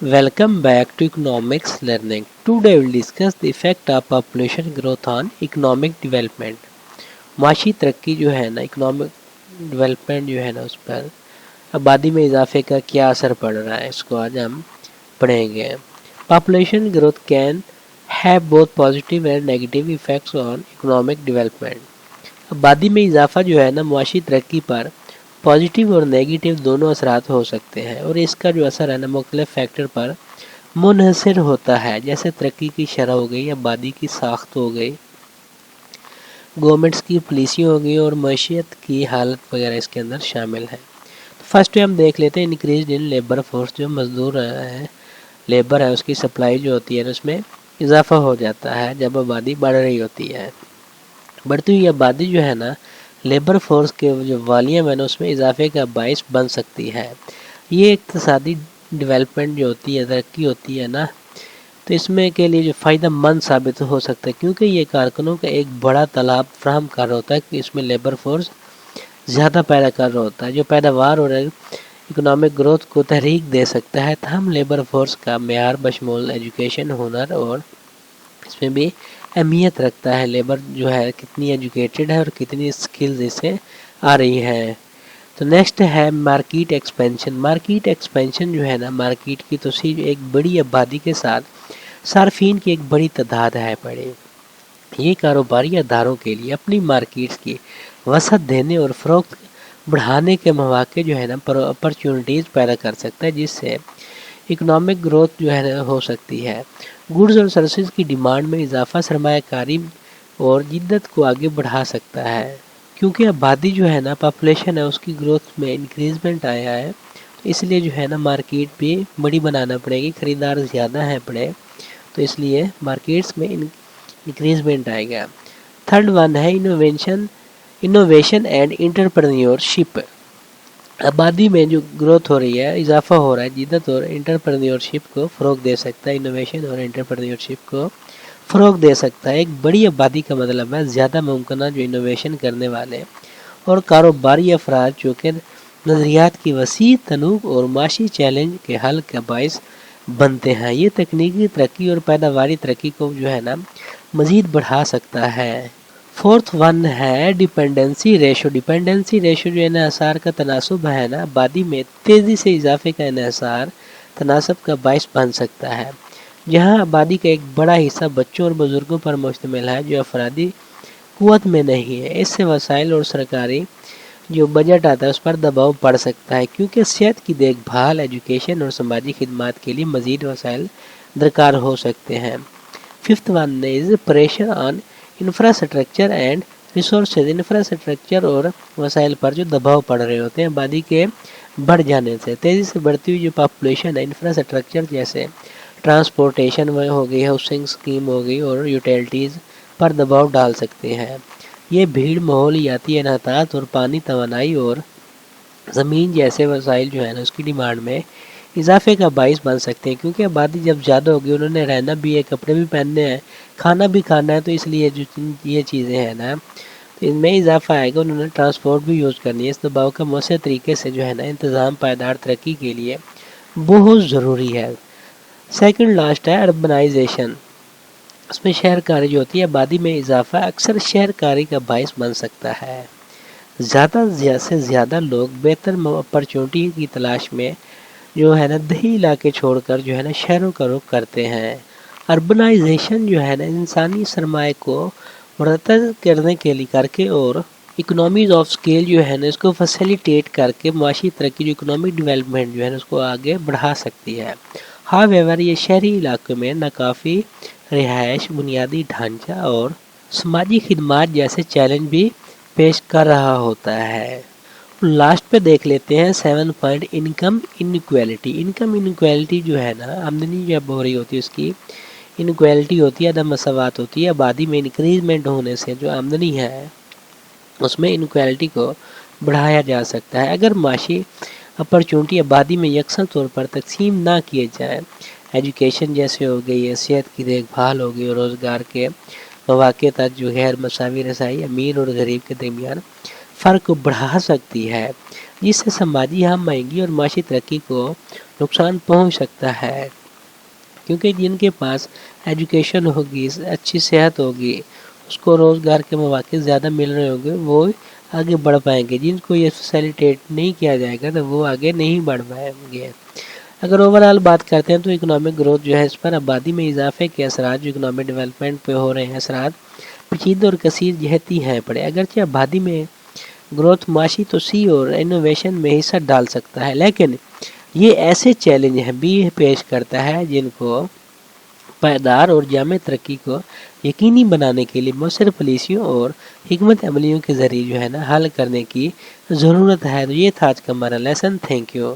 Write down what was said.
Welcome back to Economics Learning. Today we will discuss the effect of population growth on economic development. माशी तरक्की जो है ना economic development जो है ना उस पर आबादी में इजाफे का क्या असर पड़ रहा है इसको आज हम पढ़ेंगे. Population growth can have both positive and negative effects on economic development. आबादी में इजाफा जो है ना मुआशी तरक्की पर पॉजिटिव और नेगेटिव दोनों असरात हो सकते हैं और इसका जो असर है ना मुख्तलिफ फैक्टर पर मुनहसर होता है, जैसे तरक्की की शरह हो गई, आबादी की साख्त हो गई, गवर्नमेंट्स की पॉलिसियाँ हो गई और मईशत की हालत वगैरह इसके अंदर शामिल है. तो फर्स्ट हम देख लेते हैं इंक्रीज इन लेबर फोर्स. जो मजदूर है, लेबर है, उसकी सप्लाई जो होती है उसमें इजाफा हो जाता है जब आबादी बढ़ रही होती है. बढ़ती हुई आबादी जो है ना लेबर फोर्स के जो वॉल्यूम है ना उसमें इजाफे का बायस बन सकती है. ये इक्तिसादी डेवलपमेंट जो होती है, तरक्की होती है ना, तो इसमें के लिए जो फ़ायदा मंद साबित हो सकता है क्योंकि ये कारकुनों का एक बड़ा तालाब फ्राहम कर रहा होता है कि इसमें लेबर फोर्स ज़्यादा पैदा कर रहा होता है जो पैदावार और इकोनॉमिक ग्रोथ को तहरीक दे सकता है. तहम लेबर फोर्स का मेयार बशमूल एजुकेशन, हुनर और इसमें भी अहमियत रखता है. लेबर जो है कितनी एजुकेटेड है और कितनी स्किल्स इसे आ रही है. तो नेक्स्ट है मार्केट एक्सपेंशन. मार्केट एक्सपेंशन जो है ना मार्केट की तोसी जो एक बड़ी आबादी के साथ सार्फिन की एक बड़ी तादाद है पड़े. ये कारोबारी अदारों के लिए अपनी मार्केट्स की वसअत देने और फ़रोख्त बढ़ाने के मौके जो है ना अपॉर्चुनिटीज़ पैदा कर सकता है जिससे इकोनॉमिक ग्रोथ जो है ना हो सकती है. गुड्स और सर्विसेज की डिमांड में इजाफा सरमायाकारी और जिद्दत को आगे बढ़ा सकता है क्योंकि आबादी जो है ना पॉपुलेशन है उसकी ग्रोथ में इंक्रीजमेंट आया है. तो इसलिए जो है ना मार्केट भी बड़ी बनाना पड़ेगी, ख़रीदार ज़्यादा हैं पड़े, तो इसलिए मार्केट्स में इंक्रीजमेंट आएगा. थर्ड वन है इनोवेशन एंड इंटरप्रेन्योरशिप. आबादी में जो ग्रोथ हो रही है, इजाफा हो रहा है, जिद्दत और इंटरप्रेन्योरशिप को फ़रोग दे सकता है. इनोवेशन और इंटरप्रेन्योरशिप को फ़रोग दे सकता है. एक बड़ी आबादी का मतलब है ज़्यादा मुमकिन जो इनोवेशन करने वाले और कारोबारी अफराद जो कि नज़रियात की वसी तनूब और माशी चैलेंज के हल का बायस बनते हैं. ये तकनीकी तरक्की और पैदावारी तरक्की को जो है ना मज़ीद बढ़ा सकता है. फोर्थ वन है डिपेंडेंसी रेशो. डिपेंडेंसी रेशो जो इन्हसार का तनासब है ना आबादी में तेज़ी से इजाफे का इन्हसार तनासब का बायस बन सकता है. जहाँ आबादी का एक बड़ा हिस्सा बच्चों और बुज़ुर्गों पर मुश्तमिल है जो अफरादी कुव्वत में नहीं है, इससे वसाइल और सरकारी जो बजट आता है उस पर दबाव पड़ सकता है क्योंकि सेहत की देखभाल, एजुकेशन और समाजी खिदमात के लिए मज़ीद वसाइल दरकार हो सकते हैं. Fifth one is pressure on infrastructure and resources. Infrastructure और वसाइल पर जो दबाव पड़ रहे होते हैं आबादी के बढ़ जाने से. तेज़ी से बढ़ती हुई जो पॉपुलेशन है, इंफ्रास्ट्रक्चर जैसे ट्रांसपोर्टेशन में हो गई, हाउसिंग स्कीम हो गई और यूटिलिटीज़ पर दबाव डाल सकते हैं. ये भीड़, माहौलियाती इन्हतात और पानी, तवानाई और ज़मीन जैसे वसाइल जो है ना उसकी डिमांड में इजाफे का बायस बन सकते हैं क्योंकि आबादी जब ज़्यादा होगी उन्होंने रहना भी है, कपड़े भी पहनने हैं, खाना भी खाना है, तो इसलिए जो ये चीज़ें हैं ना तो इनमें इजाफा आएगा. उन्होंने ट्रांसपोर्ट भी यूज़ करनी है. इस दबाव का मौसर तरीके से जो है ना इंतज़ाम पायदार तरक्की के लिए बहुत ज़रूरी है. सेकंड लास्ट है अर्बनाइजेशन. उसमें शहरकारी जो होती है आबादी में इजाफा अक्सर शहरकारी का बायस बन सकता है. ज़्यादा से ज़्यादा लोग बेहतर अपॉर्चुनिटी की तलाश में जो है ना दही इलाके छोड़कर जो है ना शहरों का रुख करते हैं. अर्बनाइजेशन जो है ना इंसानी सरमाए को मुरतब करने के लिए करके और इकोनॉमीज़ ऑफ स्केल जो है ना इसको फैसिलिटेट करके माशी तरक्की जो इकोनॉमिक डेवलपमेंट जो है ना उसको आगे बढ़ा सकती है. हावेवर ये शहरी इलाकों में नाकाफ़ी रिहाइश, बुनियादी ढांचा और समाजी खिदमात जैसे चैलेंज भी पेश कर रहा होता है. लास्ट पे देख लेते हैं 7 point income inequality. Income inequality जो है ना आमदनी जब हो रही होती है उसकी इनक्वालिटी होती है, अदम मसावत होती है. आबादी में इंक्रीजमेंट होने से जो आमदनी है उसमें इनक्वालिटी को बढ़ाया जा सकता है. अगर माशी अपॉर्चुनिटी आबादी में यकसा तौर पर तकसीम ना किए जाए, एजुकेशन जैसे हो गई है, सेहत की देखभाल हो गई और रोज़गार के मौके तक जो गैर मसावी रसाई अमीर और गरीब के दरमियान फ़र्क को बढ़ा सकती है जिससे समाजी हम आएंगी और माशी तरक्की को نقصان پہنچ سکتا ہے، کیونکہ جن کے پاس ایجوکیشن ہوگی، اچھی صحت ہوگی، اس کو روزگار کے مواقع زیادہ مل رہے ہوں گے، وہ آگے بڑھ پائیں گے۔ جن کو یہ فیسیلیٹیٹ نہیں کیا جائے گا تو وہ آگے نہیں بڑھ پائیں گے۔ اگر اوورآل بات کرتے ہیں تو اکنامک گروتھ جو ہے اس پر آبادی میں اضافے کے اثرات، جو اکنامک ڈیولپمنٹ پہ ہو رہے ہیں اثرات، پیچیدہ اور کثیر جہتی ہیں پڑے۔ اگرچہ آبادی میں گروتھ معاشی توسیع اور انوویشن میں حصہ ڈال سکتا ہے، لیکن یہ ایسے چیلنج بھی پیش کرتا ہے جن کو پائیدار اور جامع ترقی کو یقینی بنانے کے لیے مؤثر پالیسیوں اور حکمت عملیوں کے ذریعے جو ہے نا حل کرنے کی ضرورت ہے۔ تو یہ تھا آج کا ہمارا لیسن۔ Thank you.